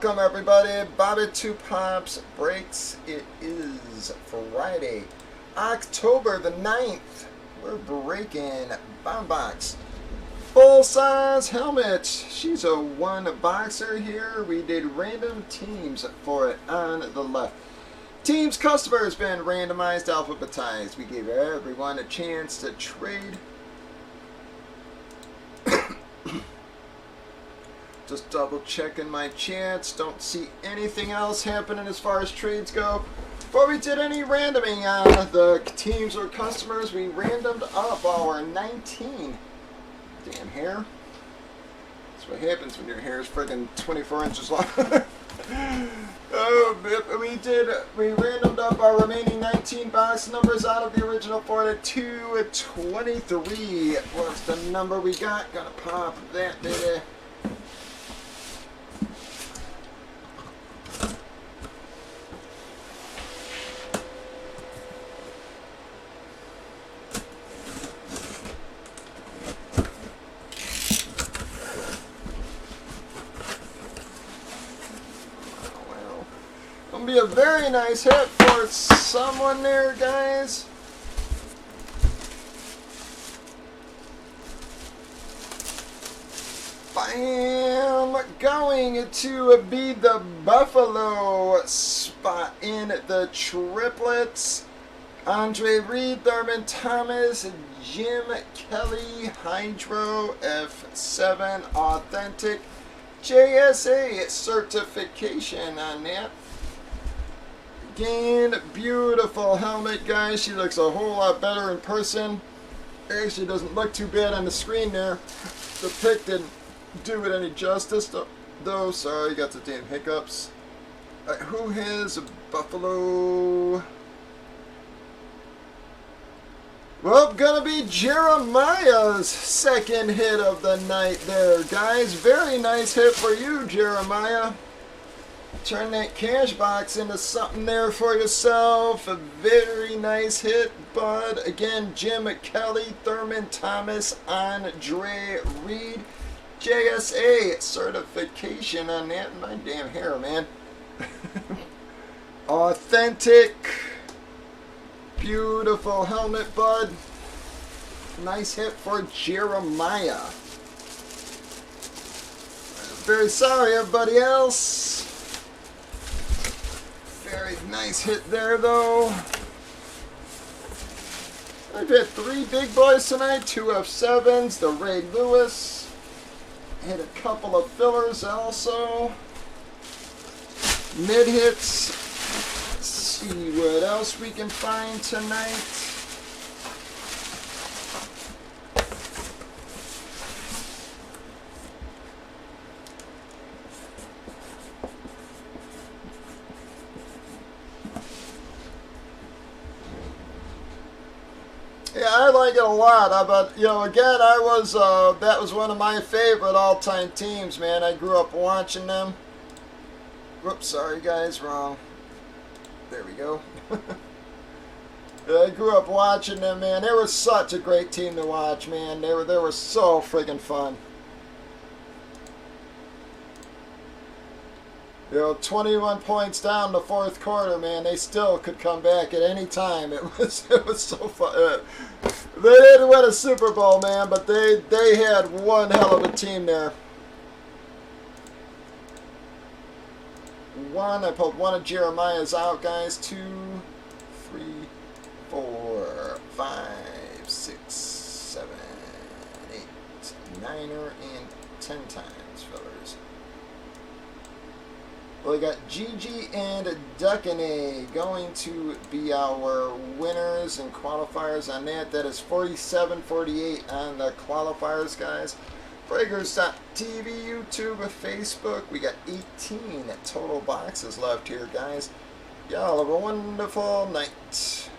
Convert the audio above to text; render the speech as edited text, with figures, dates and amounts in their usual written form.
Welcome everybody, Bobby Two Pops Breaks. It is Friday, October the 9th. We're breaking Bomb Box. Full size helmet. She's a one boxer here. We did random teams for it on the left. Teams customer has been randomized, alphabetized. We gave everyone a chance to trade. Just double checking my chats. Don't see anything else happening as far as trades go. Before we did any randoming on the teams or customers, we randomed up our 19. Damn hair. That's what happens when your hair is friggin' 24 inches long. We randomed up our remaining 19 box numbers out of the original 4 to 23. What's the number we got? Gonna pop that baby. Gonna be a very nice hit for someone there, guys. Bam! Going to be the Buffalo spot in the triplets. Andre Reed, Thurman Thomas, Jim Kelly, Hydro, F7, Authentic, JSA certification on that. Again, beautiful helmet, guys. She looks a whole lot better in person. Actually doesn't look too bad on the screen there. The pic didn't do it any justice, though. Sorry, got the damn hiccups. Who has a Buffalo? Well, gonna be Jeremiah's second hit of the night there, guys. Very nice hit for you, Jeremiah. Turn that cash box into something there for yourself. A very nice hit, bud. Again, Jim Kelly, Thurman Thomas, Andre Reed, JSA certification on that. My damn hair, man. Authentic. Beautiful helmet, bud. Nice hit for Jeremiah. Very sorry, everybody else. Very nice hit there, though. I've hit 3 big boys tonight, 2 F7s, the Ray Lewis. Hit a couple of fillers also. Mid hits. Let's see what else we can find tonight. Yeah, I like it a lot, but, you know, again, that was one of my favorite all-time teams, man. I grew up watching them. Whoops, sorry, guys, wrong. There we go. I grew up watching them, man. They were such a great team to watch, man. They were so friggin' fun. You know, 21 points down in the fourth quarter, man. They still could come back at any time. It was so fun. They didn't win a Super Bowl, man, but they had one hell of a team there. I pulled one of Jeremiah's out, guys. 2, 3, 4, 5, 6, 7, 8, 9er, and 10 times fillers. Well, we got Gigi and Duckany going to be our winners and qualifiers on that. That is 47-48 on the qualifiers, guys. Breakers.tv, YouTube, Facebook. We got 18 total boxes left here, guys. Y'all have a wonderful night.